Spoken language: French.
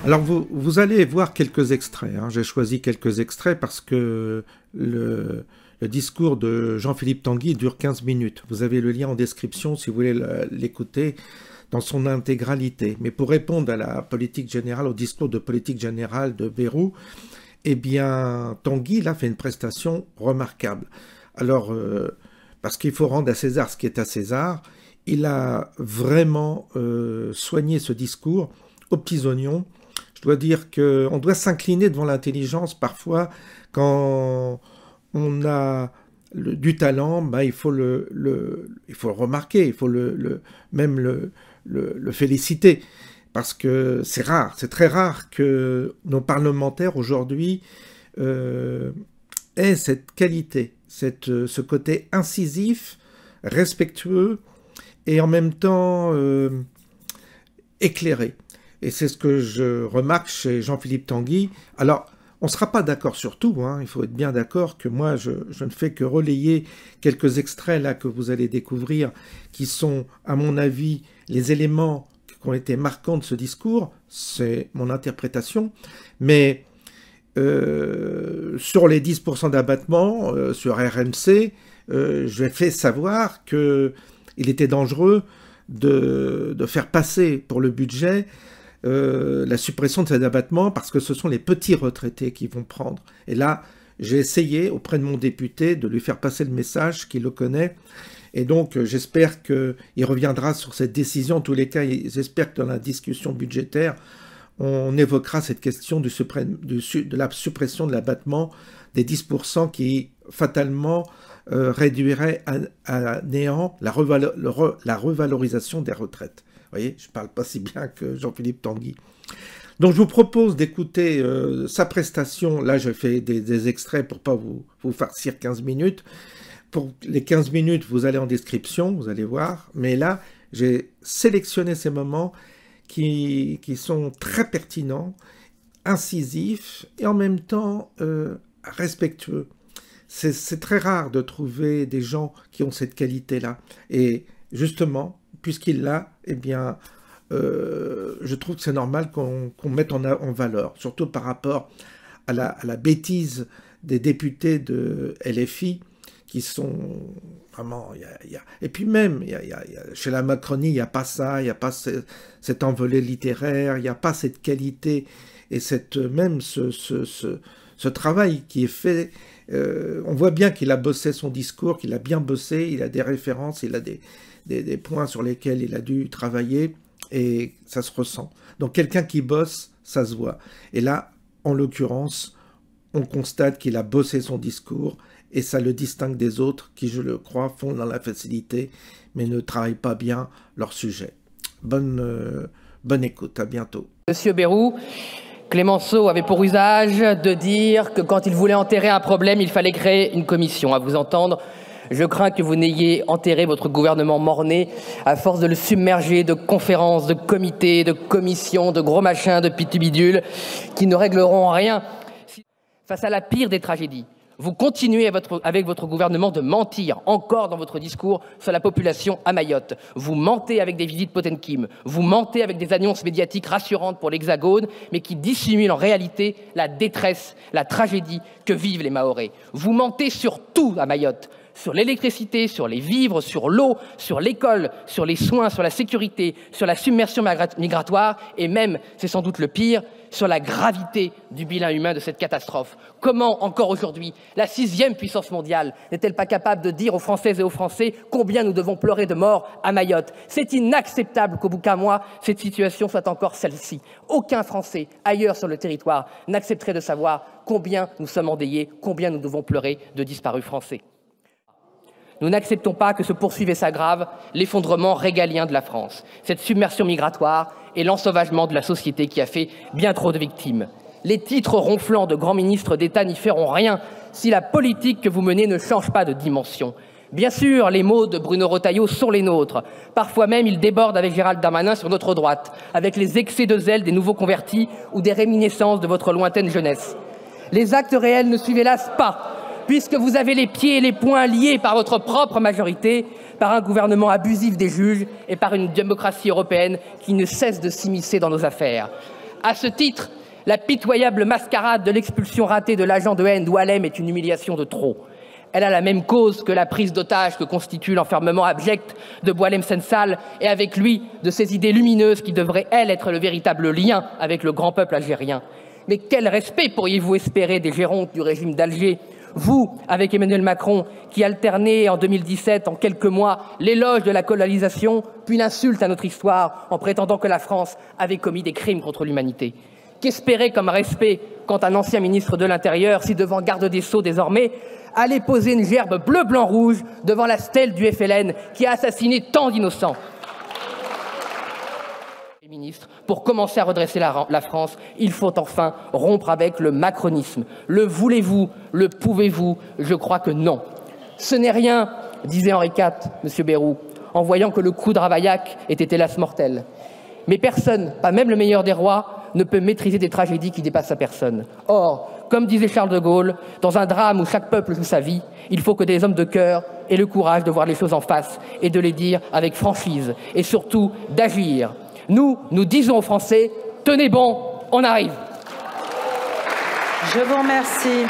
Alors vous allez voir quelques extraits, hein. J'ai choisi quelques extraits parce que le discours de Jean-Philippe Tanguy dure 15 minutes. Vous avez le lien en description si vous voulez l'écouter dans son intégralité. Mais pour répondre à la politique générale, au discours de politique générale de Bayrou, eh bien Tanguy là fait une prestation remarquable. Alors, parce qu'il faut rendre à César ce qui est à César, il a vraiment soigné ce discours aux petits oignons. Je dois dire qu'on doit s'incliner devant l'intelligence parfois quand on a du talent, bah, il faut le remarquer, il faut même le féliciter. Parce que c'est rare, c'est très rare que nos parlementaires aujourd'hui aient cette qualité, ce côté incisif, respectueux et en même temps éclairé. Et c'est ce que je remarque chez Jean-Philippe Tanguy. Alors, on ne sera pas d'accord sur tout, hein. Il faut être bien d'accord que moi, je ne fais que relayer quelques extraits là que vous allez découvrir, qui sont, à mon avis, les éléments qui ont été marquants de ce discours. C'est mon interprétation. Mais sur les 10% d'abattement, sur RMC, je fait savoir qu'il était dangereux de faire passer pour le budget la suppression de cet abattement parce que ce sont les petits retraités qui vont prendre. Et là, j'ai essayé auprès de mon député de lui faire passer le message qu'il le connaît. Et donc, j'espère qu'il reviendra sur cette décision. En tous les cas, j'espère que dans la discussion budgétaire, on évoquera cette question de la suppression de l'abattement des 10% qui, fatalement, réduirait à néant la revalorisation des retraites. Vous voyez, je ne parle pas si bien que Jean-Philippe Tanguy. Donc, je vous propose d'écouter sa prestation. Là, je fais des extraits pour ne pas vous farcir 15 minutes. Pour les 15 minutes, vous allez en description, vous allez voir. Mais là, j'ai sélectionné ces moments qui sont très pertinents, incisifs et en même temps respectueux. C'est très rare de trouver des gens qui ont cette qualité-là. Et justement, puisqu'il l'a, eh bien, je trouve que c'est normal qu'on mette en valeur, surtout par rapport à la bêtise des députés de LFI, qui sont vraiment... Et puis même, chez la Macronie, il n'y a pas ça, il n'y a pas cette envolée littéraire, il n'y a pas cette qualité, et même ce travail qui est fait... on voit bien qu'il a bossé son discours, qu'il a bien bossé, il a des références, il a des points sur lesquels il a dû travailler, et ça se ressent. Donc quelqu'un qui bosse, ça se voit. Et là, en l'occurrence, on constate qu'il a bossé son discours, et ça le distingue des autres qui, je le crois, font dans la facilité, mais ne travaillent pas bien leur sujet. Bonne écoute, à bientôt. Monsieur Bayrou, Clémenceau avait pour usage de dire que quand il voulait enterrer un problème, il fallait créer une commission. À vous entendre, je crains que vous n'ayez enterré votre gouvernement mort-né à force de le submerger de conférences, de comités, de commissions, de gros machins, de pitubidules qui ne régleront rien. Face à la pire des tragédies, vous continuez avec votre gouvernement de mentir encore dans votre discours sur la population à Mayotte. Vous mentez avec des visites Potemkin, vous mentez avec des annonces médiatiques rassurantes pour l'Hexagone, mais qui dissimulent en réalité la détresse, la tragédie que vivent les Mahorais. Vous mentez sur tout à Mayotte, sur l'électricité, sur les vivres, sur l'eau, sur l'école, sur les soins, sur la sécurité, sur la submersion migratoire et même, c'est sans doute le pire, sur la gravité du bilan humain de cette catastrophe. Comment, encore aujourd'hui, la 6e puissance mondiale n'est-elle pas capable de dire aux Françaises et aux Français combien nous devons pleurer de morts à Mayotte? C'est inacceptable qu'au bout d'un mois, cette situation soit encore celle-ci. Aucun Français, ailleurs sur le territoire, n'accepterait de savoir combien nous sommes endeuillés, combien nous devons pleurer de disparus français. Nous n'acceptons pas que se poursuive et s'aggrave l'effondrement régalien de la France, cette submersion migratoire et l'ensauvagement de la société qui a fait bien trop de victimes. Les titres ronflants de grands ministres d'État n'y feront rien si la politique que vous menez ne change pas de dimension. Bien sûr, les mots de Bruno Retailleau sont les nôtres. Parfois même, ils débordent avec Gérald Darmanin sur notre droite, avec les excès de zèle des nouveaux convertis ou des réminiscences de votre lointaine jeunesse. Les actes réels ne suivent hélas pas, puisque vous avez les pieds et les poings liés par votre propre majorité, par un gouvernement abusif des juges et par une démocratie européenne qui ne cesse de s'immiscer dans nos affaires. À ce titre, la pitoyable mascarade de l'expulsion ratée de l'agent de haine d'Oualem est une humiliation de trop. Elle a la même cause que la prise d'otage que constitue l'enfermement abject de Boualem Sansal et avec lui de ces idées lumineuses qui devraient, elles, être le véritable lien avec le grand peuple algérien. Mais quel respect pourriez-vous espérer des gérontes du régime d'Alger, vous, avec Emmanuel Macron, qui alternait en 2017, en quelques mois, l'éloge de la colonisation, puis l'insulte à notre histoire en prétendant que la France avait commis des crimes contre l'humanité? Qu'espérer comme respect quand un ancien ministre de l'Intérieur, si devant garde des Sceaux désormais, allait poser une gerbe bleu-blanc-rouge devant la stèle du FLN qui a assassiné tant d'innocents? Ministre, pour commencer à redresser la France, il faut enfin rompre avec le macronisme. Le voulez-vous? Le pouvez-vous? Je crois que non. Ce n'est rien, disait Henri IV, M. Bayrou, en voyant que le coup de Ravaillac était hélas mortel. Mais personne, pas même le meilleur des rois, ne peut maîtriser des tragédies qui dépassent sa personne. Or, comme disait Charles de Gaulle, dans un drame où chaque peuple joue sa vie, il faut que des hommes de cœur aient le courage de voir les choses en face et de les dire avec franchise et surtout d'agir. Nous disons aux Français, tenez bon, on arrive. Je vous remercie.